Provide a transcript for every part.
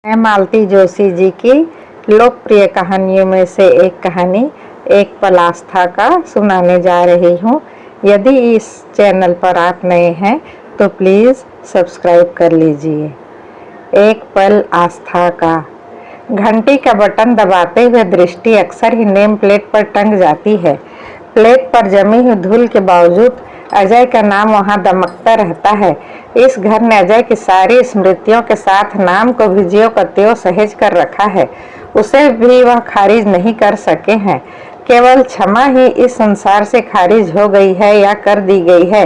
मैं मालती जोशी जी की लोकप्रिय कहानियों में से एक कहानी एक पल आस्था का सुनाने जा रही हूँ। यदि इस चैनल पर आप नए हैं तो प्लीज़ सब्सक्राइब कर लीजिए। एक पल आस्था का। घंटी का बटन दबाते हुए दृष्टि अक्सर ही नेम प्लेट पर टंग जाती है। प्लेट पर जमी हुई धूल के बावजूद अजय का नाम वहां दमकता रहता है। इस घर ने अजय की सारी स्मृतियों के साथ नाम को भी ज्यों का त्यों सहेज कर रखा है। उसे भी वह खारिज नहीं कर सके हैं। केवल क्षमा ही इस संसार से खारिज हो गई है या कर दी गई है,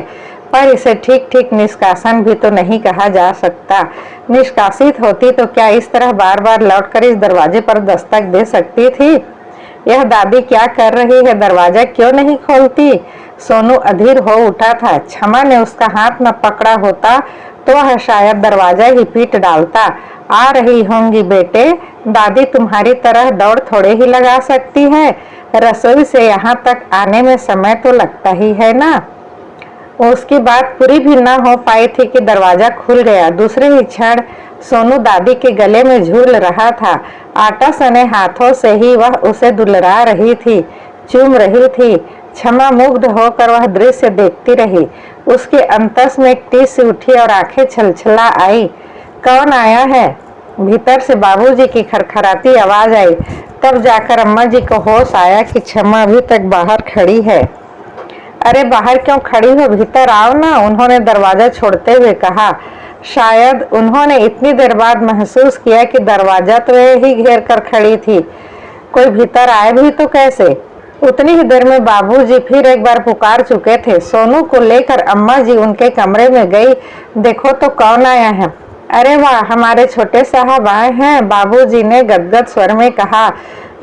पर इसे ठीक ठीक निष्कासन भी तो नहीं कहा जा सकता। निष्कासित होती तो क्या इस तरह बार बार लौटकर इस दरवाजे पर दस्तक दे सकती थी? यह दादी क्या कर रही है? दरवाजा क्यों नहीं खोलती? सोनू अधीर हो उठा था। क्षमा ने उसका हाथ न पकड़ा होता तो वह शायद दरवाजा ही पीट डालता। आ रही होंगी बेटे, दादी तुम्हारी तरह दौड़ थोड़े ही लगा सकती है। रसोई से यहाँ तक आने में समय तो लगता ही है ना। उसकी बात पूरी भी न हो पाई थी कि दरवाजा खुल गया। दूसरे ही क्षण सोनू दादी के गले में झूल रहा था। आटा सने हाथों से ही वह उसे दुलरा रही थी, चूम रही थी। क्षमा मुग्ध होकर वह दृश्य देखती रही। उसके अंतस में एक टीस उठी और आंखें छलछला आई। कौन आया है? भीतर से बाबूजी की खरखराती आवाज आई। तब जाकर अम्मा जी को होश आया कि क्षमा अभी तक बाहर खड़ी है। अरे बाहर क्यों खड़ी हो, भीतर आओ ना, उन्होंने दरवाजा छोड़ते हुए कहा। शायद उन्होंने इतनी देर बाद महसूस किया कि दरवाजा तो ही घेर कर खड़ी थी, कोई भीतर आए भी तो कैसे। उतनी ही देर में बाबूजी फिर एक बार पुकार चुके थे। सोनू को लेकर अम्मा जी उनके कमरे में गई। देखो तो कौन आया है। अरे वाह, हमारे छोटे साहब आए हैं, बाबूजी ने गदगद स्वर में कहा।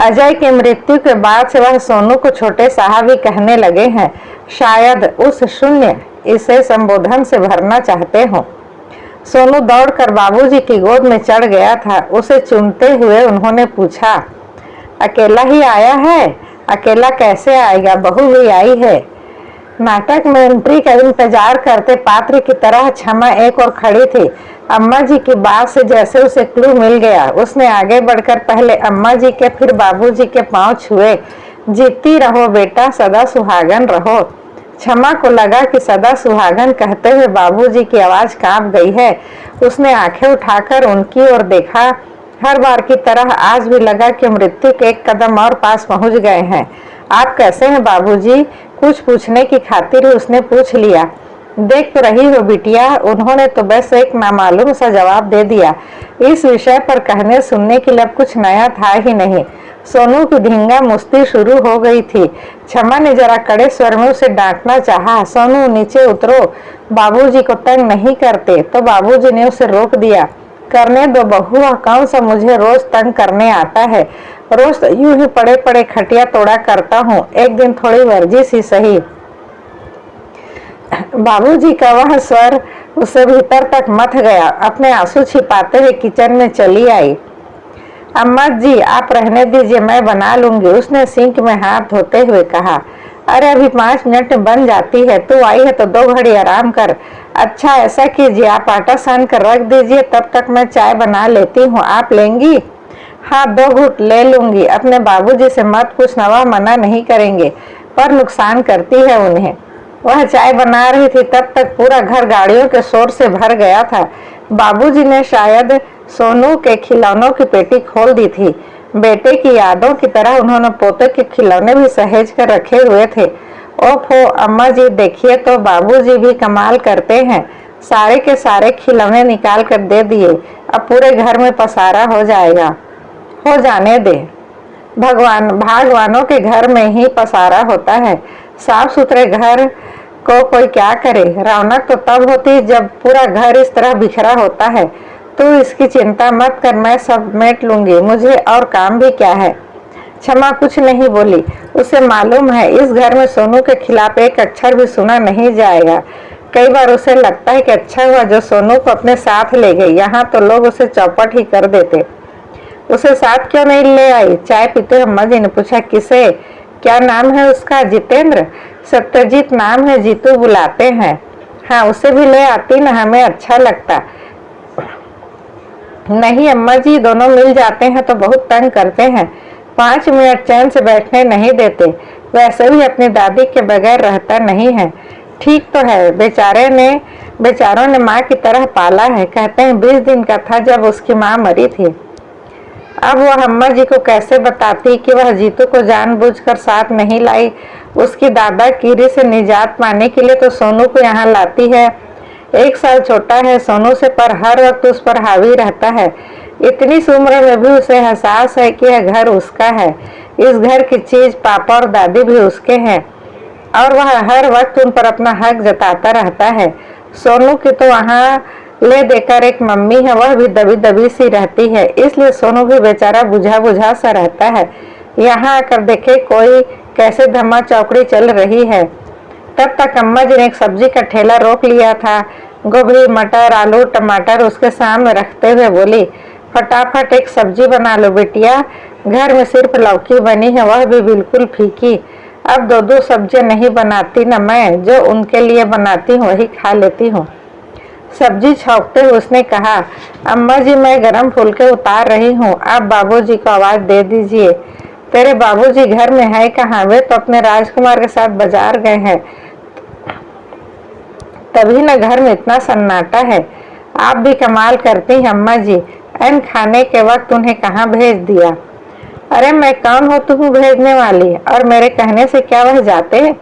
अजय की मृत्यु के बाद से वह सोनू को छोटे साहब ही कहने लगे हैं। शायद उस शून्य इसे संबोधन से भरना चाहते हो। सोनू दौड़कर बाबूजी की गोद में चढ़ गया था। उसे चूमते हुए उन्होंने पूछा, अकेला ही आया है? अकेला कैसे आएगा, बहू भी आई है। नाटक में एंट्री का इंतजार करते पात्र की तरह क्षमा एक और खड़ी थी। अम्मा जी की बात से जैसे उसे क्लू मिल गया। उसने आगे बढ़कर पहले अम्मा जी के फिर बाबूजी के पांव छुए। जीती रहो बेटा, सदा सुहागन रहो। क्षमा को लगा कि सदा सुहागन कहते हुए बाबूजी की आवाज कांप गई है। उसने आंखें उठाकर उनकी ओर देखा। हर बार की तरह आज भी लगा कि मृत्यु के एक कदम और पास पहुंच गए हैं। आप कैसे हैं बाबूजी? कुछ पूछने की खातिर ही उसने पूछ लिया। देख तो रही हो बिटिया, उन्होंने तो बस एक नामालूम सा जवाब दे दिया। इस विषय पर कहने सुनने के लिए अब कुछ नया था ही नहीं। सोनू की धींगा मुश्ती शुरू हो गई थी। क्षमा ने जरा कड़े स्वर में उसे डांटना चाहा। सोनू नीचे उतरो, बाबूजी को तंग नहीं करते। तो बाबूजी ने उसे रोक दिया। करने दो बहू, कौन सा मुझे रोज तंग करने आता है। रोज तो यूं ही पड़े पड़े खटिया तोड़ा करता हूँ, एक दिन थोड़ी वर्जिश ही सही। बाबूजी का वह स्वर उसे भीतर तक मथ गया। अपने आंसू छिपाते हुए किचन में चली आई। अम्मा जी आप रहने दीजिए, मैं बना लूंगी, उसने सिंक में हाथ धोते हुए कहा। अरे अभी 5 मिनट में बन जाती है, तू आई है तो 2 घड़ी आराम कर। अच्छा ऐसा कीजिए, आप आटा सान कर रख दीजिए, तब तक मैं चाय बना लेती हूँ, आप लेंगी? हाँ 2 घूंट ले लूंगी। अपने बाबूजी से मत पूछना, वह मना नहीं करेंगे, पर नुकसान करती है उन्हें। वह चाय बना रही थी तब तक पूरा घर गाड़ियों के शोर से भर गया था। बाबूजी ने शायद सोनू के खिलौनों की पेटी खोल दी थी। बेटे की यादों की तरह उन्होंने पोते के खिलौने भी सहेज कर रखे हुए थे। ओफो अम्मा जी देखिए तो, बाबूजी भी कमाल करते हैं, सारे के सारे खिलौने निकाल कर दे दिए। अब पूरे घर में पसारा हो जाएगा। हो जाने दे, भागवानों के घर में ही पसारा होता है। साफ सुथरे घर को कोई क्या करे। रौनक तो तब होती जब पूरा घर इस तरह बिखरा होता है। तू इसकी चिंता मत कर, मैं सब मेट लूंगी, मुझे और काम भी क्या है। क्षमा कुछ नहीं बोली। उसे मालूम है इस घर में सोनू के खिलाफ एक अक्षर भी सुना नहीं जाएगा। कई बार उसे लगता है कि अच्छा हुआ जो सोनू को अपने साथ ले गई, यहाँ तो लोग उसे चौपट ही कर देते। उसे साथ क्यों नहीं ले आई? चाय पीते अम्मा जी ने पूछा। किसे? क्या नाम है उसका? जितेंद्र? सत्यजीत नाम है, जीतू बुलाते हैं। हाँ उसे भी ले आती ना, हमें अच्छा लगता। नहीं अम्मा जी, दोनों मिल जाते हैं तो बहुत तंग करते हैं, 5 मिनट चैन से बैठने नहीं देते। वैसे भी अपनी दादी के बगैर रहता नहीं है। ठीक तो है, बेचारों ने माँ की तरह पाला है। कहते हैं 20 दिन का था जब उसकी माँ मरी थी। अब वह अम्मा जी को कैसे बताती कि वह जीतू को जानबूझकर साथ नहीं लाई। उसकी दादागिरी से निजात पाने के लिए तो सोनू को यहाँ लाती है। 1 साल छोटा है सोनू से, पर हर वक्त उस पर हावी रहता है। इतनी सी उम्र में भी उसे एहसास है कि यह घर उसका है। इस घर की चीज पापा और दादी भी उसके हैं और वह हर वक्त उन पर अपना हक जताता रहता है। सोनू की तो वहाँ ले देकर एक मम्मी है, वह भी दबी दबी सी रहती है, इसलिए सोनू भी बेचारा बुझा बुझा सा रहता है। यहाँ आकर देखे कोई कैसे धमा चौकड़ी चल रही है। तब तक अम्मा जी ने एक सब्जी का ठेला रोक लिया था। गोभी, मटर, आलू, टमाटर उसके सामने रखते हुए बोली, फटाफट एक सब्जी बना लो बिटिया, घर में सिर्फ लौकी बनी है, वह भी बिल्कुल फीकी। अब 2-2 सब्जियां नहीं बनाती न मैं, जो उनके लिए बनाती हूँ वही खा लेती हूँ। सब्जी छौंकते हुए उसने कहा, अम्मा जी मैं गरम फुलके उतार रही हूँ, आप बाबूजी को आवाज दे दीजिए। तेरे बाबूजी घर में है कहाँ? वे तो अपने राजकुमार के साथ बाजार गए हैं, तभी न घर में इतना सन्नाटा है। आप भी कमाल करती हैं अम्मा जी, ऐन खाने के वक्त उन्हें कहाँ भेज दिया। अरे मैं कौन हूँ तुम्हें भेजने वाली, और मेरे कहने से क्या वह जाते?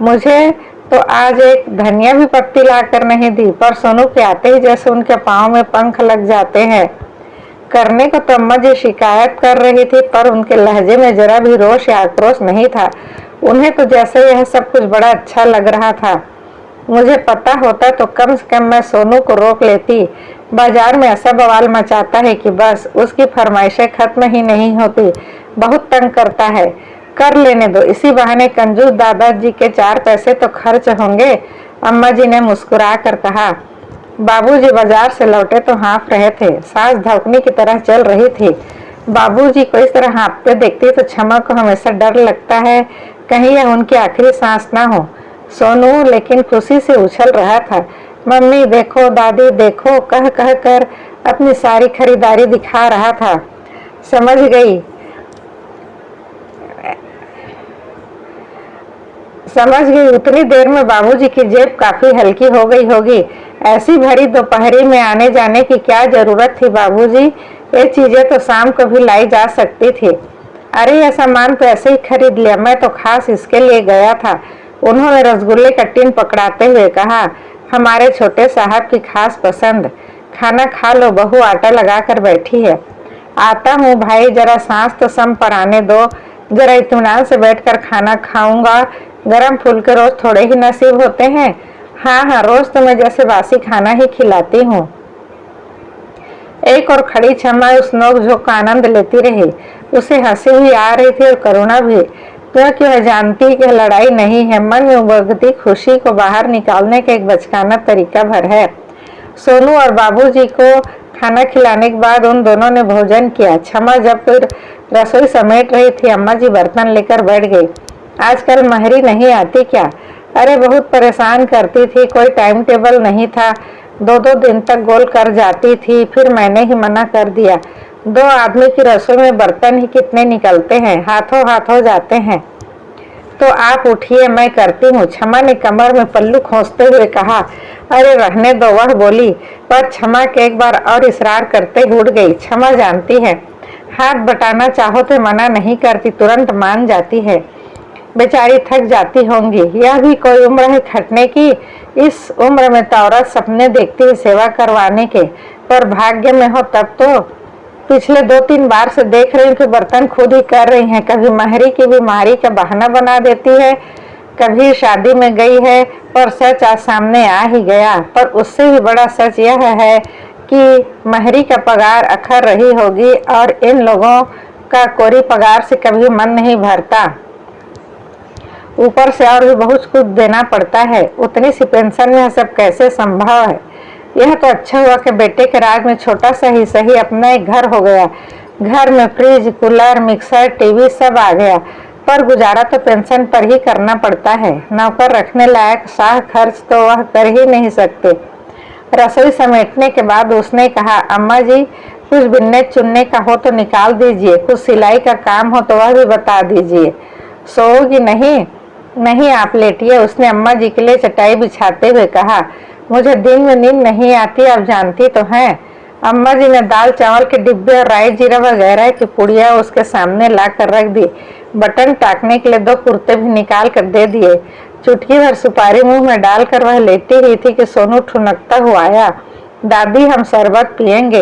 मुझे तो आज एक धनिया भी पत्ती लाकर नहीं दी, पर सोनू के आते ही जैसे उनके पाँव में पंख लग जाते हैं। करने को तो अम्मा जी शिकायत कर रही थी, पर उनके लहजे में जरा भी रोष या आक्रोश नहीं था। उन्हें तो जैसे यह सब कुछ बड़ा अच्छा लग रहा था। मुझे पता होता तो कम से कम मैं सोनू को रोक लेती। बाजार में ऐसा बवाल मचाता है कि बस उसकी फरमाइशें खत्म ही नहीं होती, बहुत तंग करता है। कर लेने दो, इसी बहाने कंजूस दादाजी के 4 पैसे तो खर्च होंगे। अम्मा जी ने मुस्कुरा कर कहा। बाबूजी बाजार से लौटे तो हाँफ रहे थे, सांस धौकने की तरह चल रही थी। बाबूजी को इस तरह हाँफते देखती तो क्षमा को हमेशा डर लगता है, कहीं यह उनकी आखिरी सांस ना हो। सोनू लेकिन खुशी से उछल रहा था। मम्मी देखो, दादी देखो, कह कह कर अपनी सारी खरीदारी दिखा रहा था। समझ गई उतनी देर में बाबूजी की जेब काफी हल्की हो गई होगी। ऐसी भरी दोपहरी में आने जाने की क्या जरूरत थी बाबूजी, ये चीजें तो शाम को भी लाई जा सकती थी। अरे यह सामान तो ऐसे ही खरीद लिया, मैं तो खास इसके लिए गया था। उन्होंने रसगुल्ले का टिन पकड़ाते हुए कहा, हमारे छोटे साहब की खास पसंद। खाना खा लो, बहू आटा लगा कर बैठी है। आता हूँ भाई, जरा सांस तो सम पर आने दो, जरा इत्मीनान से बैठकर खाना खाऊंगा। गरम फुलके रोज थोड़े ही नसीब होते हैं। हाँ, रोज तो मैं जैसे बासी खाना ही खिलाती हूँ। एक और खड़ी क्षमा उस नोक-झोंक का आनंद लेती रही। उसे हंसी भी आ रही थी और करुणा भी, क्योंकि वह जानती कि लड़ाई नहीं है, मन में उमड़ती खुशी को बाहर निकालने का एक बचकाना तरीका भर है। सोनू और बाबूजी को खाना खिलाने के बाद उन दोनों ने भोजन किया। क्षमा जब फिर रसोई समेट रही थी, अम्मा जी बर्तन लेकर बैठ गई। आजकल महरी नहीं आती क्या? अरे बहुत परेशान करती थी, कोई टाइम टेबल नहीं था, 2-2 दिन तक गोल कर जाती थी, फिर मैंने ही मना कर दिया। 2 आदमी की रसोई में बर्तन ही कितने निकलते हैं, हाथों हाथ हो जाते हैं। तो आप उठिए, मैं करती हूँ। क्षमा ने कमर में पल्लू खोसते हुए कहा। अरे रहने दो, वह बोली, पर क्षमा के एक बार और इसरार करते उठ गई। क्षमा जानती है, हाथ बटाना चाहो तो मना नहीं करती, तुरंत मान जाती है। बेचारी थक जाती होंगी, यह भी कोई उम्र है खटने की। इस उम्र में तो औरत सपने देखती है सेवा करवाने के, पर भाग्य में हो तब तो। पिछले 2-3 बार से देख रही हूँ कि बर्तन खुद ही कर रही हैं। कभी महरी की बीमारी का बहाना बना देती है, कभी शादी में गई है, पर सच आज सामने आ ही गया। पर उससे भी बड़ा सच यह है कि महरी का पगार अखर रही होगी, और इन लोगों का कोरी पगार से कभी मन नहीं भरता, ऊपर से और भी बहुत कुछ देना पड़ता है। उतनी सी पेंशन में सब कैसे संभव है? यह तो अच्छा हुआ कि बेटे के राज में छोटा सा ही सही अपना एक घर हो गया। घर में फ्रिज, कूलर, मिक्सर, टीवी सब आ गया, पर गुजारा तो पेंशन पर ही करना पड़ता है। नौकर रखने लायक शाह खर्च तो वह कर ही नहीं सकते। रसोई समेटने के बाद उसने कहा, अम्मा जी कुछ बिनने चुनने का हो तो निकाल दीजिए, कुछ सिलाई का काम हो तो वह भी बता दीजिए। सोओगी नहीं? नहीं, आप लेटिए, उसने अम्मा जी के लिए चटाई बिछाते हुए कहा। मुझे दिन में नींद नहीं आती, आप जानती तो हैं। अम्मा जी ने दाल चावल के डिब्बे और राई जीरा वगैरह की पुड़िया उसके सामने ला कर रख दी। बटन टाकने के लिए 2 कुर्ते भी निकाल कर दे दिए। चुटकी भर सुपारी मुंह में डालकर वह लेटी ही थी कि सोनू ठुनकता हुआ आया। दादी, हम शरबत पियेंगे।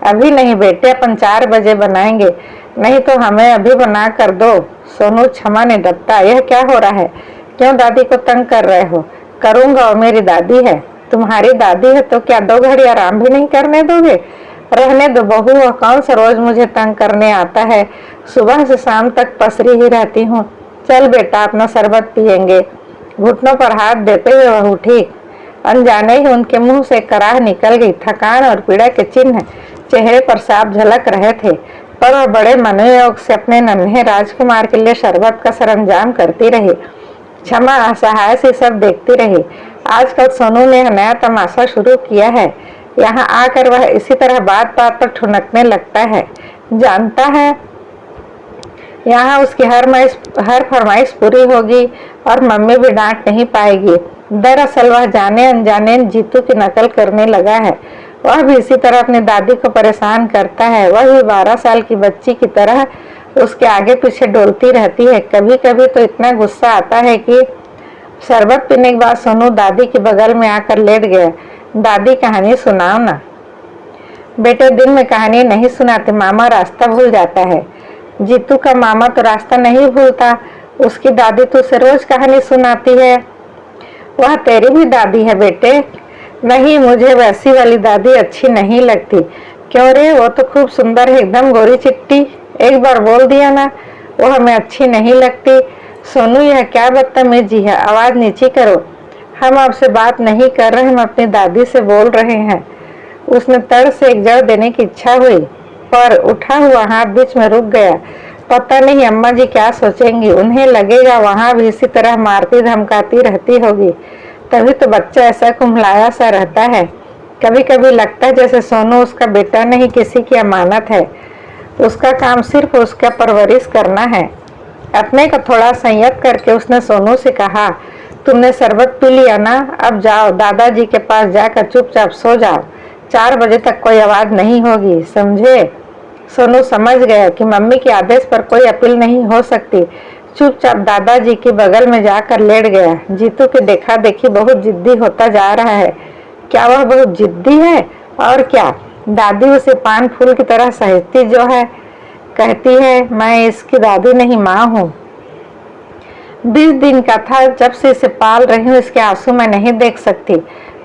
अभी नहीं बेटे, अपन 4 बजे बनाएंगे। नहीं तो हमें अभी बना कर दो। सोनू क्षमा ने डपटा। यह क्या हो रहा है? क्यों दादी को तंग कर रहे हो? करूंगा, और मेरी दादी है। तुम्हारी दादी है तो क्या 2 घड़ी आराम भी नहीं करने दोगे? रहने दो बहू, वह कौन सा रोज मुझे तंग करने आता है? सुबह से शाम तक पसरी ही रहती हूँ। चल बेटा, अपना शरबत पियेंगे। घुटनों पर हाथ देते हुए वह उठी। अनजाने ही उनके मुंह से कराह निकल गई। थकान और पीड़ा के चिन्ह चेहरे पर साफ झलक रहे थे, पर वह बड़े मनोयोग से अपने नन्हे राजकुमार के लिए शरबत का सरंजाम करती रही। क्षमा असहाय से सब देखती रही। आजकल सोनू ने नया तमाशा शुरू किया है। यहाँ आकर वह इसी तरह बात बात पर ठुनकने लगता है। जानता है यहाँ उसकी हर फरमाइश पूरी होगी और मम्मी भी डांट नहीं पाएगी। दरअसल वह जाने अनजाने जीतू की नकल करने लगा है। वह भी इसी तरह अपनी दादी को परेशान करता है। वह भी 12 साल की बच्ची की तरह उसके आगे पीछे डोलती रहती है। कभी कभी तो इतना गुस्सा आता है कि शरबत पीने के बाद सोनू दादी के बगल में आकर लेट गया। दादी, कहानी सुनाओ ना। बेटे, दिन में कहानी नहीं सुनाते, मामा रास्ता भूल जाता है। जीतू का मामा तो रास्ता नहीं भूलता, उसकी दादी तो उसे रोज कहानी सुनाती है। वह तेरी भी दादी है बेटे। नहीं, मुझे वैसी वाली दादी अच्छी नहीं लगती। क्यों रे? वो तो खूब सुंदर है, एकदम गोरी चिट्टी। एक बार बोल दिया ना, वो हमें अच्छी नहीं लगती। सोनू, यह क्या बदतमीजी है? आवाज नीची करो। हम आपसे बात नहीं कर रहे, हम अपनी दादी से बोल रहे हैं। उसने तड़ से एक जड़ देने की इच्छा हुई, पर उठा हुआ हाथ बीच में रुक गया। पता नहीं अम्मा जी क्या सोचेंगी। उन्हें लगेगा वहां भी इसी तरह मारती धमकाती रहती होगी, तभी तो बच्चा ऐसा कुम्हलाया सा रहता है। कभी कभी लगता है जैसे सोनू उसका बेटा नहीं, किसी की अमानत है। उसका काम सिर्फ उसका परवरिश करना है। अपने को थोड़ा संयत करके उसने सोनू से कहा, तुमने शरबत पी लिया ना? अब जाओ, दादाजी के पास जाकर चुपचाप सो जाओ। 4 बजे तक कोई आवाज नहीं होगी, समझे? सोनू समझ गया कि मम्मी के आदेश पर कोई अपील नहीं हो सकती। चुपचाप दादाजी के बगल में जाकर लेट गया। जीतू की देखा देखी बहुत जिद्दी होता जा रहा है। क्या वह बहुत जिद्दी है? और क्या, दादी उसे पान फूल की तरह सहेजती जो है। कहती है, मैं इसकी दादी नहीं, माँ हूँ। 20 दिन का था जब से इसे पाल रही हूँ, इसके आंसू मैं नहीं देख सकती।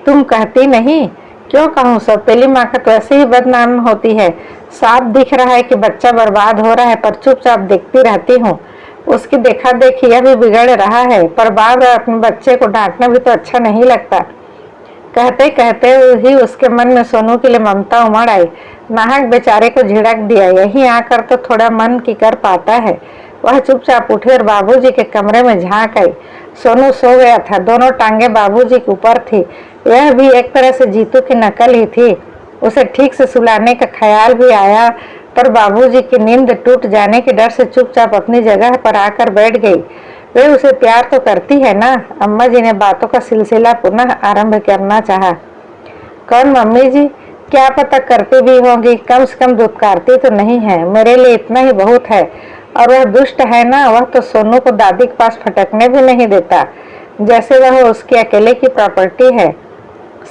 तुम कहती नहीं? क्यों कहूँ? सौतेली माँ का तो ऐसे ही बदनाम होती है। साफ दिख रहा है कि बच्चा बर्बाद हो रहा है, पर चुपचाप देखती रहती हूँ। उसकी देखा देखी यह भी बिगड़ रहा है, पर बार बार अपने बच्चे को डांटना भी तो अच्छा नहीं लगता। कहते कहते ही उसके मन में सोनू के लिए ममता उमड़ आई। नाहक बेचारे को झिड़क दिया। यहीं आकर तो थोड़ा मन की कर पाता है। वह चुपचाप उठी और बाबूजी के कमरे में झांक आई। सोनू सो गया था, दोनों टांगे बाबूजी के ऊपर थी। यह भी एक तरह से जीतू की नकल ही थी। उसे ठीक से सुलाने का ख्याल भी आया, पर बाबूजी की नींद टूट जाने के डर से चुपचाप अपनी जगह पर आकर बैठ गई। वे उसे प्यार तो करती है ना? अम्मा जी ने बातों का सिलसिला पुनः आरंभ करना चाहा। कौन मम्मी जी? क्या पता करती भी होंगी, कम से कम दुत्कारती तो नहीं है। मेरे लिए इतना ही बहुत है। और वह दुष्ट है ना, वह तो सोनू को दादी के पास फटकने भी नहीं देता, जैसे वह उसकी अकेले की प्रॉपर्टी है।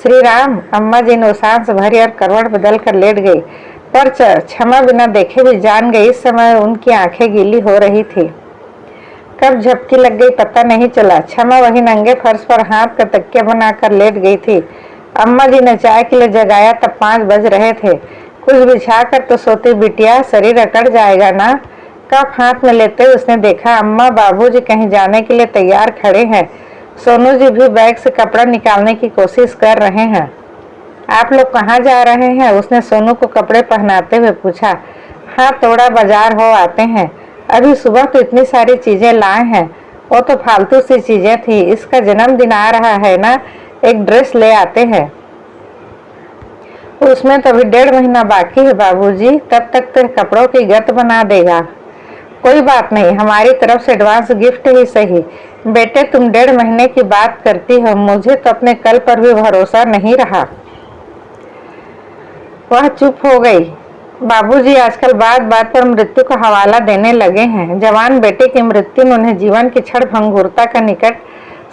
श्री राम, अम्मा जी ने उसांस भरी और करवट बदल कर लेट गई, पर क्षमा बिना देखे भी जान गई इस समय उनकी आंखें गीली हो रही थी। कब झपकी लग गई पता नहीं चला। क्षमा वही नंगे फर्श पर हाथ का तकिया बनाकर लेट गई थी। अम्मा जी ने चाय के लिए जगाया तब 5 बज रहे थे। कुछ बिछाकर तो सोती बिटिया, शरीर अकड़ जाएगा ना। कप हाथ में लेते उसने देखा अम्मा बाबूजी कहीं जाने के लिए तैयार खड़े हैं। सोनू जी भी बैग से कपड़ा निकालने की कोशिश कर रहे हैं। आप लोग कहाँ जा रहे हैं? उसने सोनू को कपड़े पहनाते हुए पूछा। हाँ, थोड़ा बाजार हो आते हैं। अभी सुबह तो इतनी सारी चीजें लाए हैं। वो तो फालतू सी चीजें थी, इसका जन्मदिन आ रहा है ना, एक ड्रेस ले आते हैं। उसमें तो अभी 1.5 महीना बाकी है बाबूजी, तब तक तो कपड़ों की गत बना देगा। कोई बात नहीं, हमारी तरफ से एडवांस गिफ्ट ही सही। बेटे तुम 1.5 महीने की बात करती हो, मुझे तो अपने कल पर भी भरोसा नहीं रहा। वह चुप हो गई। बाबूजी आजकल बात बात पर मृत्यु का हवाला देने लगे हैं। जवान बेटे की मृत्यु ने उन्हें जीवन की क्षण भंगुरता का निकट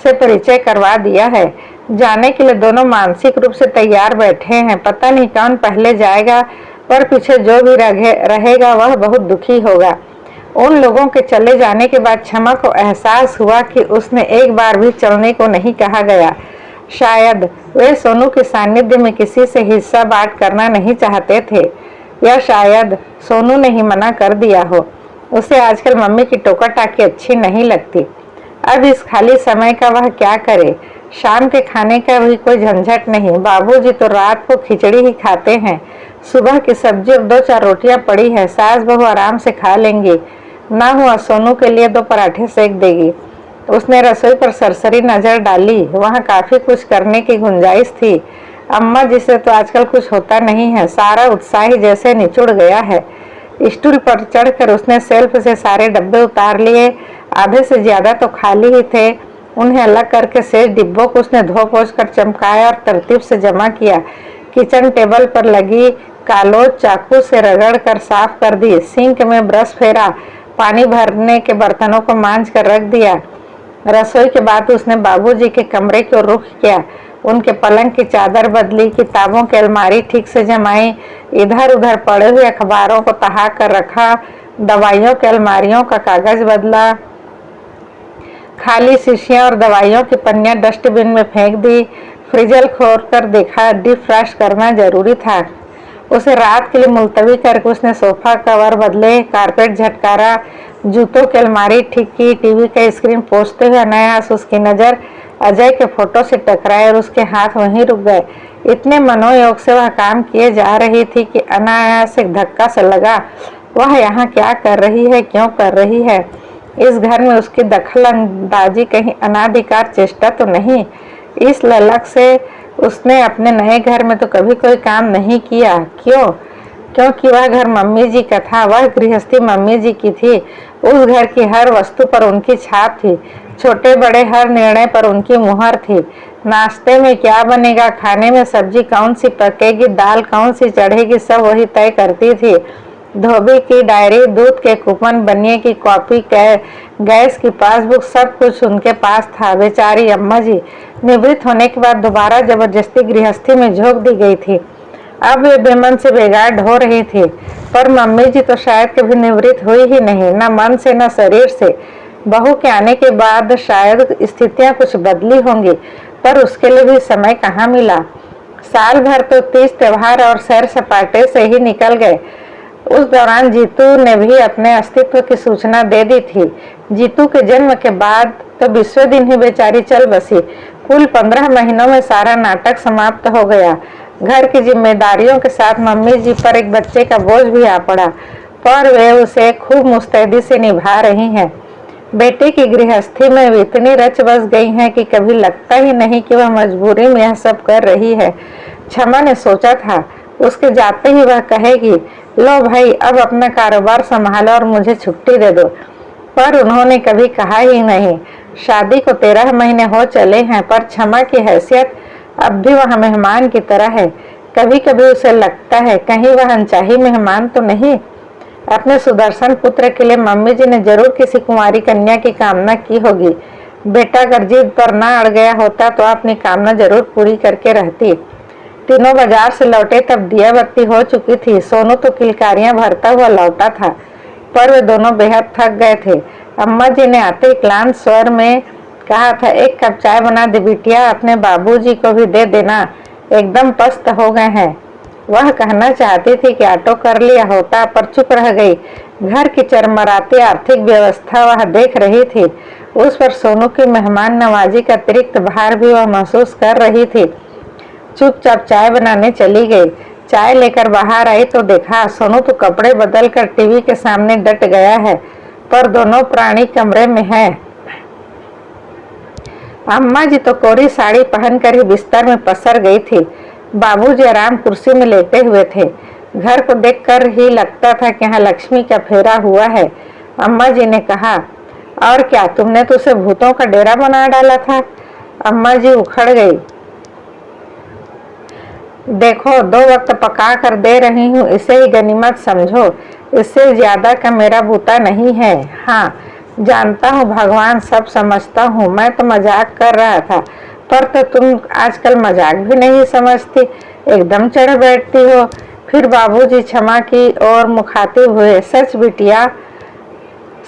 से परिचय करवा दिया है। जाने के लिए दोनों मानसिक रूप से तैयार बैठे हैं। पता नहीं कौन पहले जाएगा, पर पीछे जो भी रहेगा वह बहुत दुखी होगा। उन लोगों के चले जाने के बाद क्षमा को एहसास हुआ कि उसने एक बार भी चलने को नहीं कहा गया। शायद वे सोनू के सानिध्य में किसी से हिस्सा बांट करना नहीं चाहते थे, या शायद सोनू ने ही मना कर दिया हो। उसे आजकल मम्मी की टोका टाकी अच्छी नहीं लगती। अब इस खाली समय का वह क्या करे। शाम के खाने का भी कोई झंझट नहीं। बाबूजी तो रात को खिचड़ी ही खाते हैं। सुबह की सब्जी और 2-4 रोटियां पड़ी है, सास बहू आराम से खा लेंगी। ना हुआ सोनू के लिए 2 पराठे सेक देगी। उसने रसोई पर सरसरी नजर डाली। वहाँ काफी कुछ करने की गुंजाइश थी। अम्मा जी से तो आजकल कुछ होता नहीं है। सारा उत्साह ही जैसे निचुड़ गया है। स्टूल पर चढ़कर उसने सेल्फ से सारे डब्बे उतार लिए। आधे से ज्यादा तो खाली ही थे। उन्हें अलग करके शेष डिब्बों को उसने धो पोंछ कर चमकाया और तरतीब से जमा किया। किचन टेबल पर लगी कालोज चाकू से रगड़ कर साफ कर दी। सिंक में ब्रश फेरा। पानी भरने के बर्तनों को मांझ कर रख दिया। रसोई के बाद उसने बाबूजी के कमरे को रुख किया। उनके पलंग की चादर बदली, किताबों की अलमारी ठीक से जमाई, इधर उधर पड़े हुए अखबारों को तहा कर रखा, दवाइयों की अलमारियों का कागज बदला, खाली शीशियां और दवाइयों की पन्नियां डस्टबिन में फेंक दी। फ्रिजल खोल कर देखा, डीप फ्रास्ट करना जरूरी था। उसे रात के लिए मुलतवी करके उसने सोफा कवर बदले, कारपेट झटकारा, जूतों की अलमारी ठीक की। टीवी का स्क्रीन पोंछते हुए अनायास उसकी नजर अजय के फोटो से टकराए और उसके हाथ वहीं रुक गए। इतने मनोयोग से वह काम किए जा रही थी कि अनायास एक धक्का से लगा। वह यहाँ क्या कर रही है, क्यों कर रही है? इस घर में उसकी दखल अंदाजी कहीं अनाधिकार चेष्टा तो नहीं? इस ललक से उसने अपने नए घर में तो कभी कोई काम नहीं किया। क्यों? क्योंकि वह घर मम्मी जी का था। वह गृहस्थी मम्मी जी की थी। उस घर की हर वस्तु पर उनकी छाप थी। छोटे बड़े हर निर्णय पर उनकी मुहर थी। नाश्ते में क्या बनेगा, खाने में सब्जी कौन सी पकेगी, दाल कौन सी चढ़ेगी, सब वही तय करती थी। धोबी की डायरी, दूध के कूपन, बनिए की कॉपी, गैस की पासबुक, सब कुछ उनके पास था। बेचारी अम्मा जी निवृत्त होने के बाद दोबारा जबरदस्ती गृहस्थी में झोंक दी गई थी। अब वे बेमन से बेगार ढो रही थी। पर मम्मी जी तो शायद कभी निवृत्त हुई ही नहीं, न मन से न शरीर से। बहू के आने के बाद शायद स्थितियां कुछ बदली होंगी, पर उसके लिए भी समय कहाँ मिला। साल भर तो तीज त्योहार और सैर सपाटे से ही निकल गए। उस दौरान जीतू ने भी अपने अस्तित्व की सूचना दे दी थी। जीतू के जन्म के बाद तो 20वें दिन ही बेचारी चल बसी। कुल 15 महीनों में सारा नाटक समाप्त हो गया। घर की जिम्मेदारियों के साथ मम्मी जी पर एक बच्चे का बोझ भी आ पड़ा, पर वे उसे खूब मुस्तैदी से निभा रही हैं। बेटे की गृहस्थी में वे इतनी रच बस गई हैं कि कभी लगता ही नहीं कि वह मजबूरी में यह सब कर रही है। क्षमा ने सोचा था उसके जाते ही वह कहेगी, लो भाई अब अपना कारोबार संभालो और मुझे छुट्टी दे दो, पर उन्होंने कभी कहा ही नहीं। शादी को 13 महीने हो चले हैं, पर क्षमा की हैसियत अब भी वह मेहमान की तरह है। कभी कभी उसे लगता है कहीं वह अनचाही मेहमान तो नहीं। अपने सुदर्शन पुत्र के लिए मम्मी जी ने जरूर किसी कुंवारी कन्या की कामना की होगी। बेटा अगर जिद पर ना अड़ गया होता तो अपनी कामना जरूर पूरी करके रहती। तीनों बाजार से लौटे तब दिया बत्ती हो चुकी थी। सोनू तो किलकारियां भरता हुआ लौटा था, पर वे दोनों बेहद थक गए थे। अम्मा जी ने आते क्लांत स्वर में कहा था, 1 कप चाय बना दे बिटिया, अपने बाबूजी को भी दे देना, एकदम पस्त हो गए हैं। वह कहना चाहती थी कि ऑटो कर लिया होता, पर चुप रह गई। घर की चरमराती आर्थिक व्यवस्था वह देख रही थी। उस पर सोनू की मेहमान नवाजी का अतिरिक्त भार भी वह महसूस कर रही थी। चुपचाप चाय बनाने चली गई। चाय लेकर बाहर आई तो देखा सोनू तो कपड़े बदल कर टीवी के सामने डट गया है, पर दोनों प्राणी कमरे में है। अम्मा जी तो कोरी साड़ी पहनकर ही बिस्तर में पसर गई थी। बाबूजी आराम कुर्सी में लेटे हुए थे। घर को देखकर ही लगता था कि यहाँ लक्ष्मी का फेरा हुआ है। अम्मा जी ने कहा, और क्या, तुमने तो उसे भूतों का डेरा बना डाला था। अम्मा जी उखड़ गई। देखो, 2 वक्त पका कर दे रही हूँ, इसे ही गनीमत समझो। इससे ज्यादा का मेरा बूता नहीं है। हाँ, जानता हूँ, भगवान सब समझता हूँ। मैं तो मजाक कर रहा था, पर तो तुम आजकल मजाक भी नहीं समझती, एकदम चढ़ बैठती हो। फिर बाबूजी क्षमा की और मुखातिब हुए, सच बिटिया,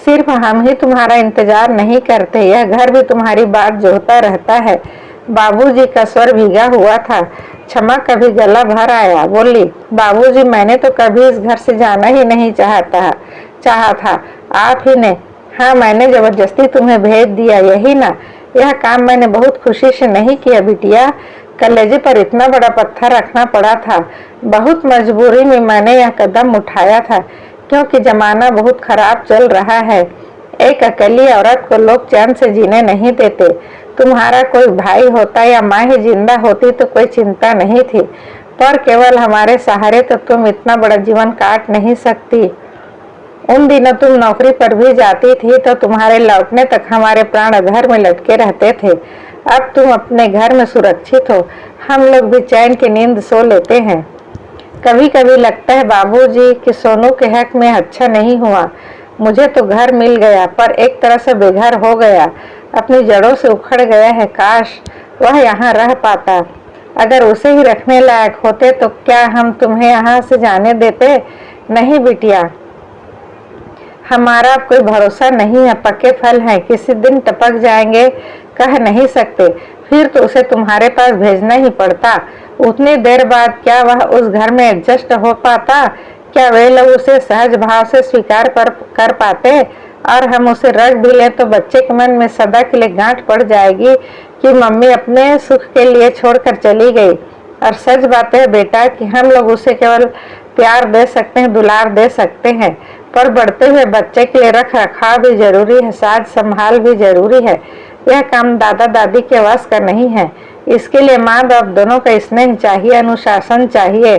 सिर्फ हम ही तुम्हारा इंतजार नहीं करते, यह घर भी तुम्हारी बात जोहता रहता है। बाबूजी का स्वर भीगा हुआ था। क्षमा कभी गला भर आया, बोली, बाबूजी, मैंने तो कभी इस घर से जाना ही नहीं चाहा था, आप ही ने। हाँ, मैंने जबरदस्ती तुम्हें भेज दिया, यही ना। यह काम मैंने बहुत खुशी से नहीं किया बिटिया, कलेजे पर इतना बड़ा पत्थर रखना पड़ा था। बहुत मजबूरी में मैंने यह कदम उठाया था, क्योंकि जमाना बहुत खराब चल रहा है। एक अकेली औरत को लोग चैन से जीने नहीं देते। तुम्हारा कोई भाई होता या माँ ही जिंदा होती तो कोई चिंता नहीं थी, पर केवल हमारे सहारे तो तुम इतना बड़ा जीवन काट नहीं सकती। उन दिनों तुम नौकरी पर भी जाती थी तो तुम्हारे लौटने तक हमारे प्राण घर में लटके रहते थे। अब तुम अपने घर में सुरक्षित हो, हम लोग भी चैन की नींद सो लेते हैं। कभी कभी लगता है बाबूजी कि सोनू के हक में अच्छा नहीं हुआ। मुझे तो घर मिल गया, पर एक तरह से बेघर हो गया, अपनी जड़ों से उखड़ गया है। काश वह यहाँ रह पाता। अगर उसे ही रखने लायक होते तो क्या हम तुम्हें यहाँ से जाने देते? नहीं बिटिया, हमारा कोई भरोसा नहीं है, पक्के फल हैं, किसी दिन टपक जाएंगे, कह नहीं सकते। फिर तो उसे तुम्हारे पास भेजना ही पड़ता। उतनी देर बाद क्या वह उस घर में एडजस्ट हो पाता? क्या वे लोग उसे सहज भाव से स्वीकार कर पाते? और हम उसे रख भी लें तो बच्चे के मन में सदा के लिए गांठ पड़ जाएगी कि मम्मी अपने सुख के लिए छोड़कर चली गई। और सच बात है बेटा कि हम लोग उसे केवल प्यार दे सकते हैं, दुलार दे सकते हैं, पर बढ़ते हुए बच्चे के लिए रख रखाव भी जरूरी है, साज संभाल भी जरूरी है। यह काम दादा दादी के वश का नहीं है। इसके लिए माँ बाप दोनों का स्नेह चाहिए, अनुशासन चाहिए।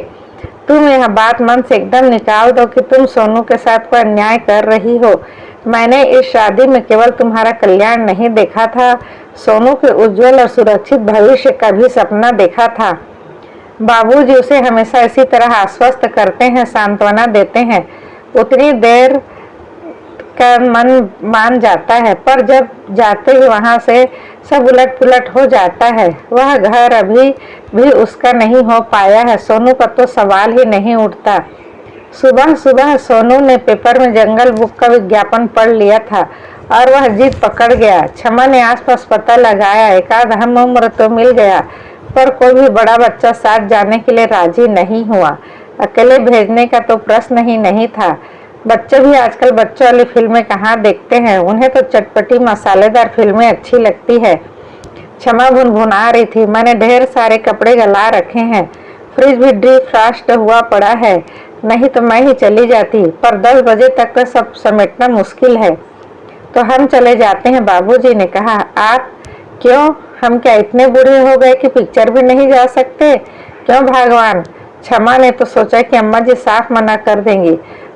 तुम यह बात मन से एकदम निकाल दो कि तुम सोनू के साथ कोई अन्याय कर रही हो। मैंने इस शादी में केवल तुम्हारा कल्याण नहीं देखा था, सोनू के उज्जवल और सुरक्षित भविष्य का भी सपना देखा था। बाबूजी उसे हमेशा इसी तरह आश्वस्त करते हैं, सांत्वना देते हैं। उतनी देर का मन मान जाता है, पर जब जाते ही वहां से सब उलट पुलट हो जाता है। वह घर अभी भी उसका नहीं हो पाया है, सोनू का तो सवाल ही नहीं उठता। सुबह सुबह सोनू ने पेपर में जंगल बुक का विज्ञापन पढ़ लिया था और वह जिद पकड़ गया। क्षमा ने आसपास पता लगाया, एकाध हम उम्र तो मिल गया, पर कोई भी बड़ा बच्चा साथ जाने के लिए राजी नहीं हुआ। अकेले भेजने का तो प्रश्न ही नहीं था। बच्चे भी आजकल बच्चों वाली फिल्में कहाँ देखते हैं, उन्हें तो चटपटी मसालेदार फिल्में अच्छी लगती है। क्षमा भुनभुना रही थी, मैंने ढेर सारे कपड़े गला रखे हैं, फ्रिज भी डिफ्रॉस्ट हुआ पड़ा है, नहीं तो मैं ही चली जाती, पर 10 बजे तक का सब समेटना मुश्किल है। तो हम चले जाते हैं, बाबूजी ने कहा। आप? क्यों, हम क्या इतने बूढ़े हो गए कि पिक्चर भी नहीं जा सकते? क्यों भगवान? क्षमा ने तो सोचा कि अम्मा जी साफ मना कर देंगी,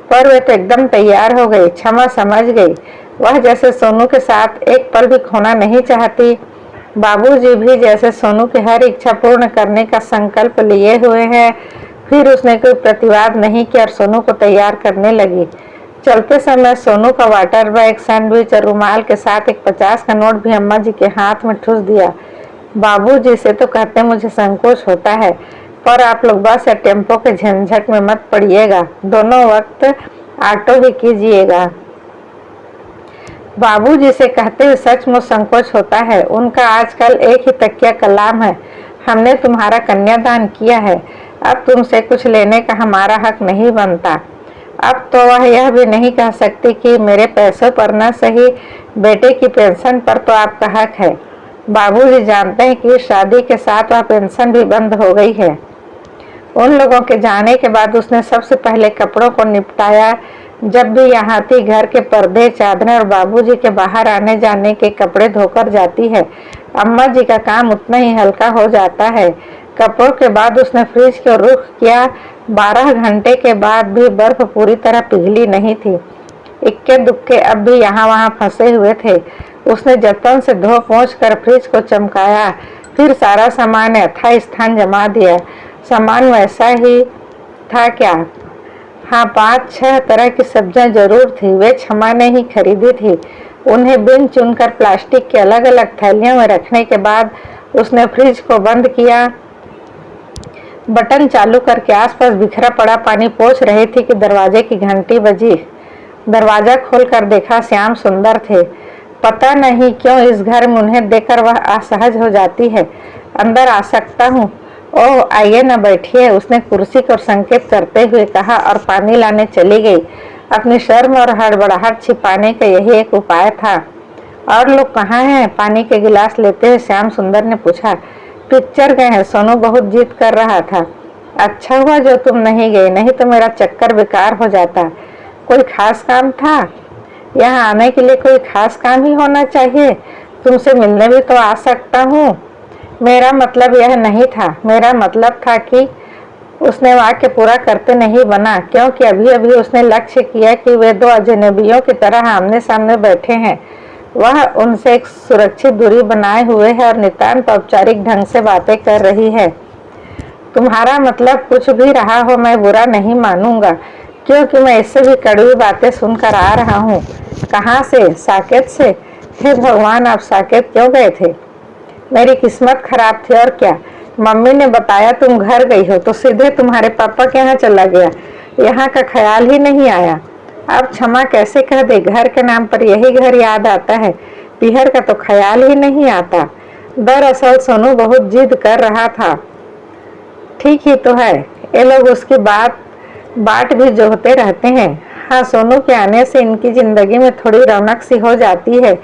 पर वे तो एकदम तैयार हो गई। क्षमा समझ गई, वह जैसे सोनू के साथ एक पल भी खोना नहीं चाहती। बाबूजी भी जैसे सोनू की हर इच्छा पूर्ण करने का संकल्प लिए हुए हैं। फिर उसने कोई प्रतिवाद नहीं किया और सोनू को तैयार करने लगी। चलते समय सोनू का वाटर बैग, सैंडविच और रुमाल के साथ एक 50 का नोट भी अम्मा जी के हाथ में ठूस दिया। बाबूजी से तो कहते मुझे संकोच होता है, पर आप लोग बस या टेम्पो के झंझट में मत पड़िएगा, दोनों वक्त ऑटो ही कीजिएगा। बाबूजी से कहते हुए सचमुच संकोच होता है। उनका आजकल एक ही तकिया कलाम है, हमने तुम्हारा कन्यादान किया है, अब तुमसे कुछ लेने का हमारा हक नहीं बनता। अब तो वह यह भी नहीं कह सकती कि मेरे पैसों पर न सही, बेटे की पेंशन पर तो आपका हक है। बाबूजी जानते हैं कि शादी के साथ वह पेंशन भी बंद हो गई है। उन लोगों के जाने के बाद उसने सबसे पहले कपड़ों को निपटाया। जब भी यहाँ थी, घर के पर्दे, चादरें और बाबूजी के बाहर आने जाने के कपड़े धोकर जाती है। अम्मा जी का काम उतना ही हल्का हो जाता है। कपड़ों के बाद उसने फ्रिज को रुख किया। 12 घंटे के बाद भी बर्फ पूरी तरह पिघली नहीं थी। इक्के दुक्के अब भी यहाँ वहाँ फंसे हुए थे। उसने जतन से धो पोंछ कर फ्रिज को चमकाया, फिर सारा सामान यथा स्थान जमा दिया। सामान वैसा ही था क्या? हाँ, 5-6 तरह की सब्जियां जरूर थी। वे क्षमा ने ही खरीदी थी। उन्हें बिन चुनकर प्लास्टिक की अलग अलग थैलियों में रखने के बाद उसने फ्रिज को बंद किया। बटन चालू करके आसपास बिखरा पड़ा पानी पोंछ रही थी कि दरवाजे की घंटी बजी। दरवाजा खोलकर देखा, श्याम सुंदर थे। पता नहीं क्यों इस घर में उन्हें देखकर वह असहज हो जाती है। अंदर आ सकता हूँ? ओह, आइए न, बैठिए, उसने कुर्सी को संकेत करते हुए कहा और पानी लाने चली गई। अपनी शर्म और हड़बड़ाहट छिपाने का यही एक उपाय था। और लोग कहाँ हैं? पानी के गिलास लेते हुए श्याम सुंदर ने पूछा। पिक्चर गए हैं, सोनू बहुत जिद कर रहा था। अच्छा हुआ जो तुम नहीं गए, नहीं तो मेरा चक्कर बेकार हो जाता। कोई खास काम था? यहाँ आने के लिए कोई खास काम ही होना चाहिए। तुमसे मिलने भी तो आ सकता हूँ। मेरा मतलब यह नहीं था। मेरा मतलब था कि उसने वाक्य पूरा करते नहीं बना, क्योंकि अभी अभी उसने लक्ष्य किया कि वे दो अजनबियों की तरह आमने सामने बैठे हैं। वह उनसे एक सुरक्षित दूरी बनाए हुए है और नितांत औपचारिक ढंग से बातें कर रही है। तुम्हारा मतलब कुछ भी रहा हो, मैं बुरा नहीं मानूंगा, क्योंकि मैं इससे भी कड़वी बातें सुनकर आ रहा हूँ। कहाँ से? साकेत से। हे भगवान, आप साकेत क्यों गए थे? मेरी किस्मत खराब थी और क्या। मम्मी ने बताया तुम घर गई हो तो सीधे तुम्हारे पापा के यहाँ चला गया। यहाँ का ख्याल ही नहीं आया। अब क्षमा कैसे कह दे? घर के नाम पर यही घर याद आता है, पीहर का तो ख्याल ही नहीं आता। दरअसल सोनू बहुत जिद कर रहा था। ठीक ही तो है, ये लोग उसकी बाट भी जोहते रहते हैं। हाँ, सोनू के आने से इनकी जिंदगी में थोड़ी रौनक सी हो जाती है।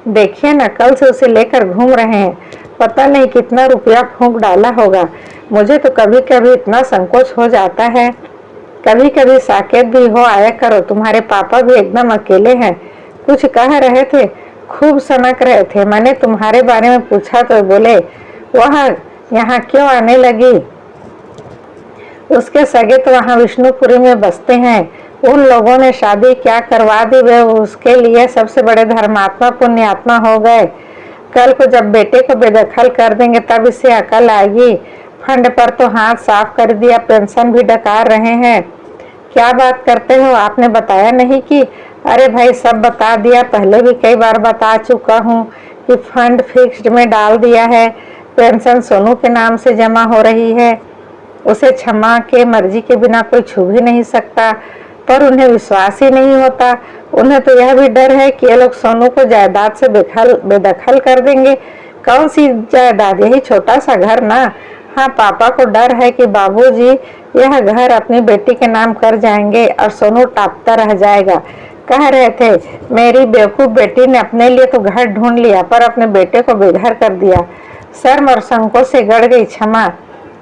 देखिए ना, कल से उसे लेकर घूम रहे हैं। पता नहीं कितना रुपया फूंक डाला होगा। मुझे तो कभी कभी इतना संकोच हो जाता है। कभी कभी साकेत भी हो आया करो। तुम्हारे पापा भी एकदम अकेले हैं। कुछ कह रहे थे? खूब सनक रहे थे। मैंने तुम्हारे बारे में पूछा तो बोले वह यहाँ क्यों आने लगी? उसके सगे तो वहाँ विष्णुपुरी में बसते हैं। उन लोगों ने शादी क्या करवा दी, वे उसके लिए सबसे बड़े धर्मात्मा पुण्यात्मा हो गए। कल को जब बेटे को बेदखल कर देंगे तब इसे अकल आएगी। फंड पर तो हाथ साफ कर दिया, पेंशन भी डकार रहे हैं। क्या बात करते हो? आपने बताया नहीं कि? अरे भाई, सब बता दिया। पहले भी कई बार बता चुका हूँ कि फंड फिक्स्ड में डाल दिया है। पेंशन सोनू के नाम से जमा हो रही है। उसे क्षमा के मर्जी के बिना कोई छू भी नहीं सकता, पर उन्हें विश्वास ही नहीं होता। उन्हें तो यह भी डर है कि ये लोग सोनू को जायदाद से बेदखल कर देंगे। कौन सी जायदाद? यही छोटा सा घर ना। हाँ, पापा को डर है कि बाबूजी यह घर अपनी बेटी के नाम कर जाएंगे और सोनू टापता रह जाएगा। कह रहे थे मेरी बेवकूफ बेटी ने अपने लिए तो घर ढूंढ लिया, पर अपने बेटे को बेघर कर दिया। शर्म और संकोच से गड़ गई क्षमा।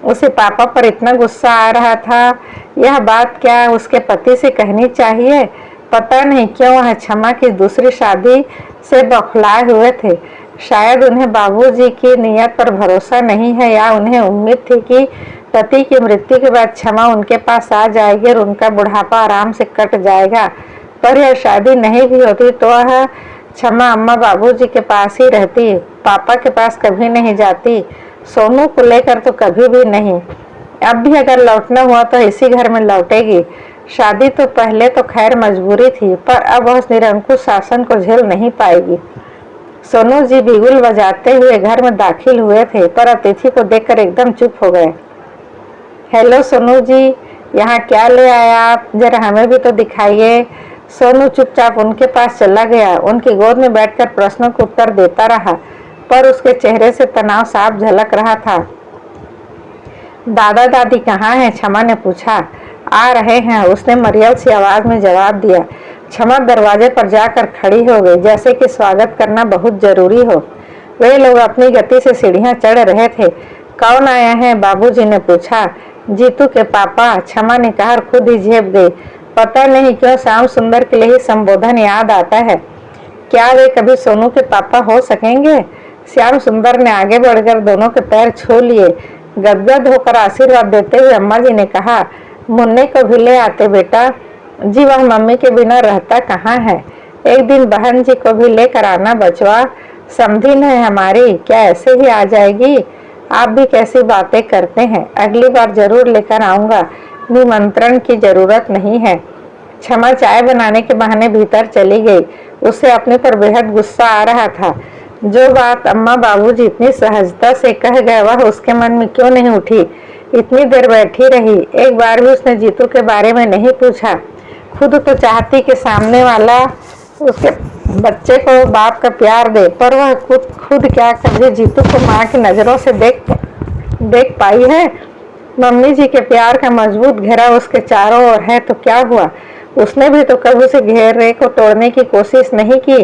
उसे पापा पर इतना गुस्सा आ रहा था। यह बात क्या उसके पति से कहनी चाहिए? पता नहीं क्यों वह क्षमा की दूसरी शादी से बौखलाए हुए थे। शायद उन्हें बाबूजी की नीयत पर भरोसा नहीं है, या उन्हें उम्मीद थी कि पति की मृत्यु के बाद क्षमा उनके पास आ जाएगी और उनका बुढ़ापा आराम से कट जाएगा। पर यह शादी नहीं भी होती तो वह क्षमा अम्मा बाबूजी के पास ही रहती, पापा के पास कभी नहीं जाती। सोनू को लेकर तो कभी भी नहीं। अब भी अगर लौटना हुआ तो इसी घर में लौटेगी। शादी तो पहले तो खैर मजबूरी थी, पर अब वह निरंकुश शासन को झेल नहीं पाएगी। सोनू जी बिगुल बजाते हुए घर में दाखिल हुए थे, पर अतिथि को देखकर एकदम चुप हो गए। हेलो सोनू जी, यहाँ क्या ले आया आप? जरा हमें भी तो दिखाइए। सोनू चुपचाप उनके पास चला गया। उनकी गोद में बैठकर प्रश्नों को उत्तर देता रहा, पर उसके चेहरे से तनाव साफ झलक रहा था। दादा दादी कहाँ हैं? क्षमा ने पूछा। आ रहे हैं, उसने मरियल सी आवाज में जवाब दिया। क्षमा दरवाजे पर जाकर खड़ी हो गई, जैसे कि स्वागत करना बहुत जरूरी हो। वे लोग अपनी गति से सीढ़ियां चढ़ रहे थे। कौन आया है? बाबूजी ने पूछा। जीतू के पापा, क्षमा ने कहा, खुद ही झेप गई। पता नहीं क्यों श्याम सुंदर के लिए ही संबोधन याद आता है। क्या वे कभी सोनू के पापा हो सकेंगे? श्याम सुंदर ने आगे बढ़कर दोनों के पैर छू लिए। गदगद होकर आशीर्वाद देते हुए अम्मा जी ने कहा, मुन्ने को भी ले आते बेटा। जी वह मम्मी के बिना रहता कहाँ है। एक दिन बहन जी को भी लेकर आना बचवा। समधिन है हमारी, क्या ऐसे ही आ जाएगी। आप भी कैसी बातें करते हैं। अगली बार जरूर लेकर आऊंगा, निमंत्रण की जरूरत नहीं है। क्षमा चाय बनाने के बहाने भीतर चली गई। उसे अपने पर बेहद गुस्सा आ रहा था। जो बात अम्मा बाबूजी इतनी सहजता से कह गए वह उसके मन में क्यों नहीं उठी। इतनी देर बैठी रही, एक बार भी उसने जीतू के बारे में नहीं पूछा। खुद तो चाहती कि सामने वाला उसके बच्चे को बाप का प्यार दे, पर वह खुद क्या कभी जीतू को माँ की नजरों से देख पाई है। मम्मी जी के प्यार का मजबूत घेरा उसके चारों ओर है तो क्या हुआ। उसने भी तो कभी उसे घेरे को तोड़ने की कोशिश नहीं की।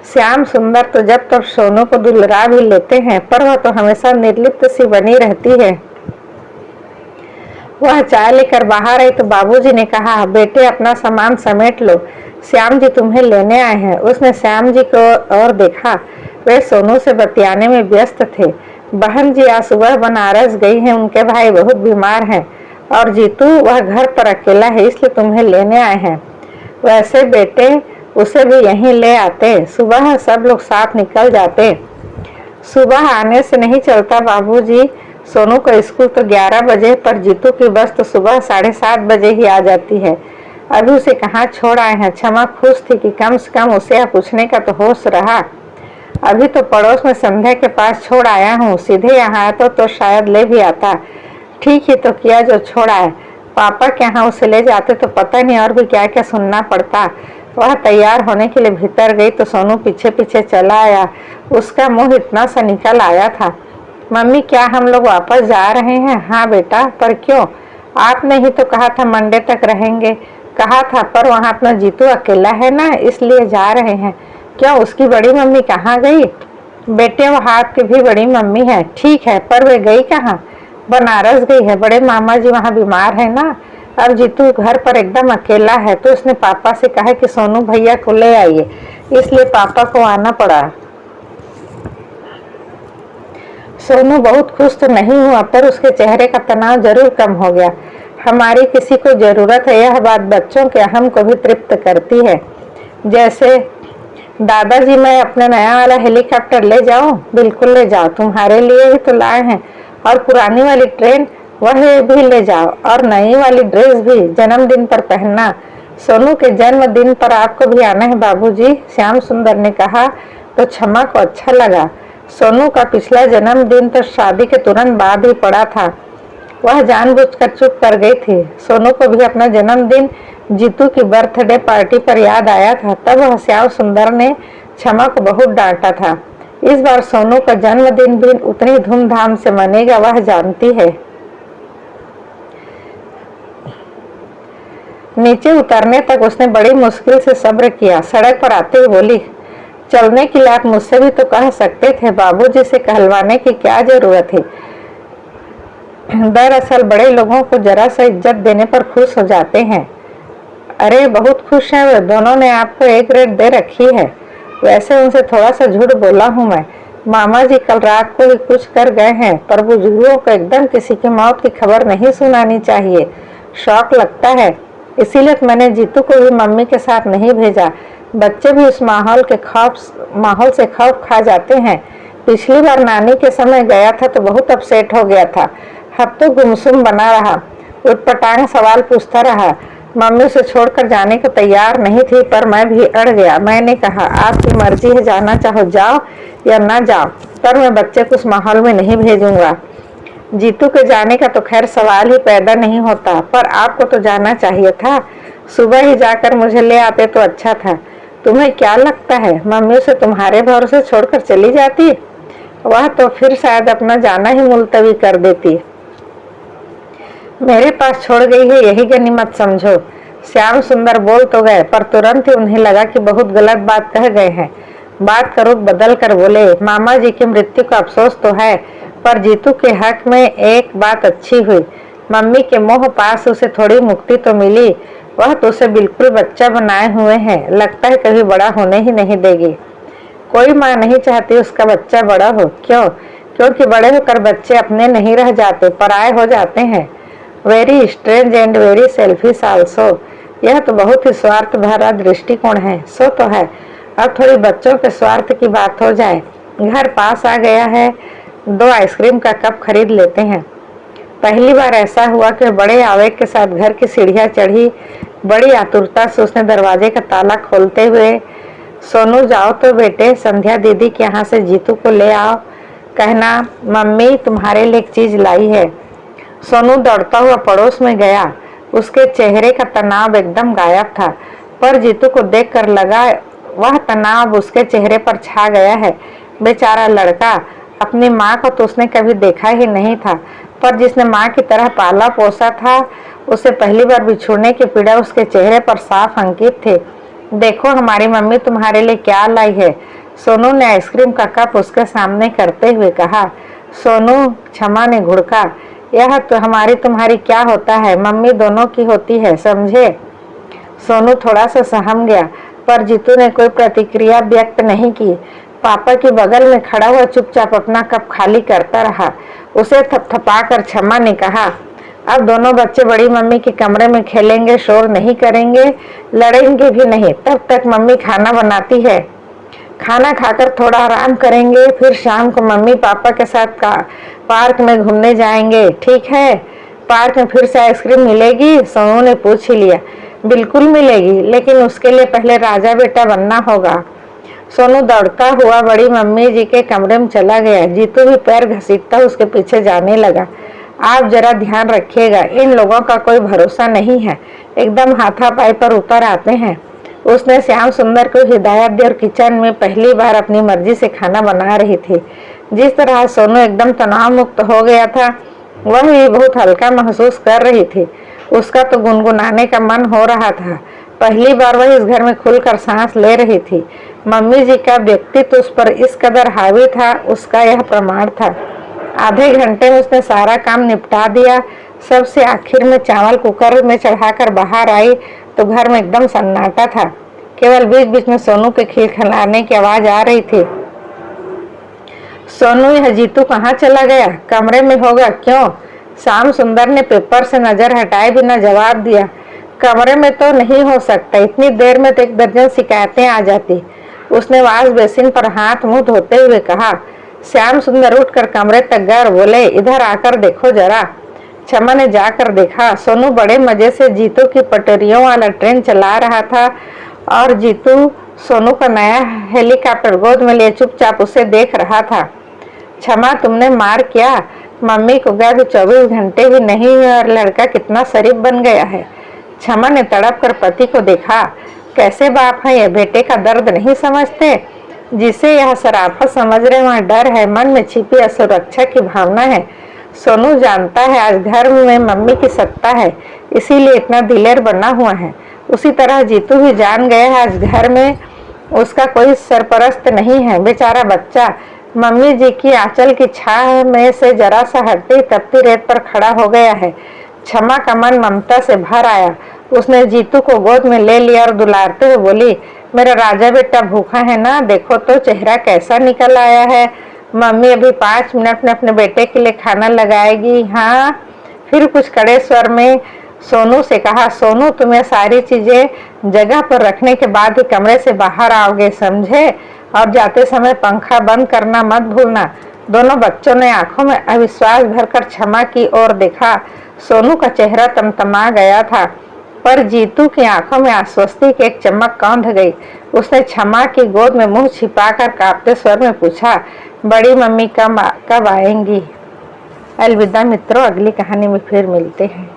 श्याम सुंदर तो जब तब सोनू को दुलरा भी लेते हैं, पर वह तो हमेशा निर्लिप्त सी बनी रहती है। वह चाय लेकर बाहर आई तो बाबूजी ने कहा, बेटे अपना सामान समेट लो, श्याम जी तुम्हें लेने आए हैं। उसने श्याम जी को और देखा। वे सोनू से बतियाने में व्यस्त थे। बहन जी आज सुबह बनारस गई हैं, उनके भाई बहुत बीमार हैं और जीतू वह घर पर अकेला है, इसलिए तुम्हें लेने आए हैं। वैसे बेटे उसे भी यहीं ले आते, सुबह सब लोग साथ निकल जाते। सुबह आने से नहीं चलता बाबूजी। सोनू का स्कूल तो 11 बजे, पर जीतू की बस तो सुबह 7:30 बजे ही आ जाती है। अभी उसे कहाँ छोड़ आए हैं। क्षमा खुश थी कि कम से कम उसे पूछने का तो होश रहा। अभी तो पड़ोस में संध्या के पास छोड़ आया हूँ, सीधे यहाँ आता तो शायद ले भी आता। ठीक ही तो किया जो छोड़ा है। पापा के यहाँ उसे ले जाते तो पता नहीं और भी क्या क्या सुनना पड़ता। वह तैयार होने के लिए भीतर गई तो सोनू पीछे पीछे चला आया। उसका मुंह इतना सा निकल आया था। मम्मी क्या हम लोग वापस जा रहे हैं। हाँ बेटा, पर क्यों। आपने ही तो कहा था मंडे तक रहेंगे। कहा था, पर वहाँ अपना जीतू अकेला है ना, इसलिए जा रहे हैं। क्यों, उसकी बड़ी मम्मी कहाँ गई। बेटे वह आपकी भी बड़ी मम्मी है। ठीक है, पर वे गई कहाँ। बनारस गई है, बड़े मामा जी वहाँ बीमार है ना। अब जीतू घर पर एकदम अकेला है तो उसने पापा से कहा कि सोनू भैया को ले आइए, इसलिए पापा को आना पड़ा। सोनू बहुत खुश तो नहीं हुआ, पर उसके चेहरे का तनाव जरूर कम हो गया। हमारी किसी को जरूरत है, यह बात बच्चों के अहम को भी तृप्त करती है। जैसे दादाजी मैं अपना नया वाला हेलीकॉप्टर ले जाऊं। बिल्कुल ले जाओ, तुम्हारे लिए ही तो लाए हैं। और पुरानी वाली ट्रेन वह भी ले जाओ, और नई वाली ड्रेस भी जन्मदिन पर पहनना। सोनू के जन्मदिन पर आपको भी आना है बाबूजी, श्याम सुंदर ने कहा तो क्षमा को अच्छा लगा। सोनू का पिछला जन्मदिन तो शादी के तुरंत बाद ही पड़ा था। वह जानबूझकर चुप कर गई थी। सोनू को भी अपना जन्मदिन जीतू की बर्थडे पार्टी पर याद आया था। तब वह श्याम सुंदर ने क्षमा को बहुत डांटा था। इस बार सोनू का जन्मदिन भी उतनी धूमधाम से मनेगा, वह जानती है। नीचे उतरने तक उसने बड़ी मुश्किल से सब्र किया। सड़क पर आते हुए बोली, चलने के लिए आप मुझसे भी तो कह सकते थे, बाबूजी से कहलवाने की क्या जरूरत है। दरअसल बड़े लोगों को जरा सा इज्जत देने पर खुश हो जाते हैं। अरे बहुत खुश हैं वे, दोनों ने आपको एक रेट दे रखी है। वैसे उनसे थोड़ा सा झूठ बोला हूँ मैं। मामा जी कल रात को ही कुछ कर गए हैं, पर बुजुर्गों को एकदम किसी की मौत की खबर नहीं सुनानी चाहिए, शौक लगता है। इसीलिए मैंने जीतू को भी मम्मी के साथ नहीं भेजा। बच्चे भी उस माहौल से खौफ खा जाते हैं। पिछली बार नानी के समय गया था तो बहुत अपसेट हो गया था। अब तो गुमसुम बना रहा, उटपटांग सवाल पूछता रहा। मम्मी उसे छोड़कर जाने को तैयार नहीं थी, पर मैं भी अड़ गया। मैंने कहा, आपकी मर्जी है, जाना चाहो जाओ या ना जाओ, पर मैं बच्चे को उस माहौल में नहीं भेजूंगा। जीतू के जाने का तो खैर सवाल ही पैदा नहीं होता, पर आपको तो जाना चाहिए था। सुबह ही जाकर मुझे ले आते तो अच्छा था। तुम्हें क्या लगता है मम्मी उसे तुम्हारे भरोसे छोड़कर चली जाती। वह तो फिर शायद अपना जाना ही मुलतवी कर देती। मेरे पास छोड़ गई है, यही गनीमत समझो। श्याम सुंदर बोल तो गए, पर तुरंत ही उन्हें लगा कि बहुत गलत बात कह गए हैं। बात का रुख बदल कर बोले, मामा जी की मृत्यु का अफसोस तो है, पर जीतू के हक में एक बात अच्छी हुई। मम्मी के मोह पास उसे थोड़ी मुक्ति तो मिली। वह तो उसे बिल्कुल बच्चा बनाए हुए हैं, लगता है कभी बड़ा होने ही नहीं देगी। कोई माँ नहीं चाहती उसका बच्चा बड़ा हो। क्यों, क्योंकि बड़े होकर बच्चे अपने नहीं रह जाते, पराये हो जाते हैं। Very strange and very selfish also. यह तो बहुत ही स्वार्थ भरा दृष्टिकोण है। सो तो है। अब थोड़ी बच्चों के स्वार्थ की बात हो जाए। घर पास आ गया है, 2 आइसक्रीम का कप खरीद लेते हैं। पहली बार ऐसा हुआ कि बड़े आवेग के साथ घर की सीढ़ियां चढ़ी। बड़ी आतुरता से उसने दरवाजे का ताला खोलते हुए, सोनू जाओ तो बेटे संध्या दीदी के यहाँ से जीतू को ले आओ, कहना मम्मी तुम्हारे लिए एक चीज लाई है। सोनू दौड़ता हुआ पड़ोस में गया। उसके चेहरे का तनाव एकदम गायब था, पर जीतू को देखकर लगा वह तनाव उसके चेहरे पर छा गया है। बेचारा लड़का, अपनी माँ को तो उसने कभी देखा ही नहीं था, पर जिसने माँ की तरह पाला पोसा था, उसे पहली बार बिछोड़ने की पीड़ा उसके चेहरे पर साफ अंकित थे। देखो हमारी मम्मी तुम्हारे लिए क्या लाई है। सोनू ने आइसक्रीम का कप उसके सामने करते हुए कहा। सोनू, क्षमा ने घुड़का, यह तो हमारी तुम्हारी क्या होता है, मम्मी दोनों की होती है, समझे। सोनू थोड़ा सा सहम गया, पर जीतू ने कोई प्रतिक्रिया व्यक्त नहीं की। पापा के बगल में खड़ा हुआ चुपचाप अपना कप खाली करता रहा। उसे थपथपाकर क्षमा ने कहा, अब दोनों बच्चे बड़ी मम्मी के कमरे में खेलेंगे, शोर नहीं करेंगे, लड़ेंगे भी नहीं। तब तक मम्मी खाना बनाती है, खाना खाकर थोड़ा आराम करेंगे, फिर शाम को मम्मी पापा के साथ पार्क में घूमने जाएंगे, ठीक है। पार्क में फिर से आइसक्रीम मिलेगी, सोनू ने पूछ ही लिया। बिल्कुल मिलेगी, लेकिन उसके लिए पहले राजा बेटा बनना होगा। सोनू दौड़ता हुआ बड़ी मम्मी जी के कमरे में चला गया। जीतू भी पैर घसीटता उसके पीछे जाने लगा। आप जरा ध्यान रखिएगा, इन लोगों का कोई भरोसा नहीं है, एकदम हाथापाई पर उतर आते हैं। उसने श्याम सुंदर को हिदायत दी और किचन में पहली बार अपनी मर्जी से खाना बना रही थी। जिस तरह सोनू एकदम तनाव मुक्त हो गया था, वह भी बहुत हल्का महसूस कर रही थी। उसका तो गुनगुनाने का मन हो रहा था। पहली बार वह इस घर में खुलकर सांस ले रही थी। मम्मी जी का व्यक्तित्व उस पर इस कदर हावी था, उसका यह प्रमाण था। आधे घंटे में उसने सारा काम निपटा दिया। सबसे आखिर में चावल कुकर में चढ़ाकर बाहर आई तो घर में एकदम सन्नाटा था। केवल बीच बीच में सोनू के खिलखिलाने की आवाज आ रही थी। सोनू, यह जीतू कहाँ चला गया? कमरे में होगा। क्यों? श्याम सुंदर ने पेपर से नजर हटाए बिना जवाब दिया। कमरे में तो नहीं हो सकता, इतनी देर में तो 1 दर्जन शिकायतें आ जाती। उसने वाश बेसिन पर हाथ मुंह धोते हुए कहा। श्याम सुंदर उठकर कमरे तक गए और बोले, इधर आकर देखो जरा। क्षमा ने जाकर देखा। सोनू बड़े मजे से जीतू की पटरियों वाला ट्रेन चला रहा था और जीतू सोनू का नया हेलीकॉप्टर गोद में लिए चुपचाप उसे देख रहा था। क्षमा, तुमने मार किया? मम्मी को गए भी 24 घंटे भी नहीं हुए और लड़का कितना शरीफ बन गया है। क्षमा ने तड़प कर पति को देखा। कैसे बाप है ये, बेटे का दर्द नहीं समझते? जिसे यह शराफत समझ रहे वहाँ डर है, मन में छिपी असुरक्षा की भावना है। सोनू जानता है आज घर में मम्मी की सत्ता है, इसीलिए इतना दिलेर बना हुआ है। उसी तरह जीतू भी जान गया है आज घर में उसका कोई सरपरस्त नहीं है। बेचारा बच्चा मम्मी जी की आंचल की छाह में से जरा सा हटती तपती रेत पर खड़ा हो गया है। क्षमा का मन ममता से भर आया। उसने जीतू को गोद में ले लिया और दुलारते हुए बोली, मेरा राजा बेटा भूखा है ना, देखो तो चेहरा कैसा निकल आया है। मम्मी अभी 5 मिनट में अपने बेटे के लिए खाना लगाएगी। हाँ। फिर कुछ कड़े स्वर में सोनू से कहा, सोनू तुम्हें सारी चीजें जगह पर रखने के बाद ही कमरे से बाहर आओगे, समझे? और जाते समय पंखा बंद करना मत भूलना। दोनों बच्चों ने आंखों में अविश्वास भरकर क्षमा की ओर देखा। सोनू का चेहरा तमतमा गया था, पर जीतू की आंखों में आश्वस्ति की एक चमक कौंध गई। उसने क्षमा की गोद में मुंह छिपाकर कांपते स्वर में पूछा, बड़ी मम्मी कब आएंगी? अलविदा मित्रों, अगली कहानी में फिर मिलते हैं।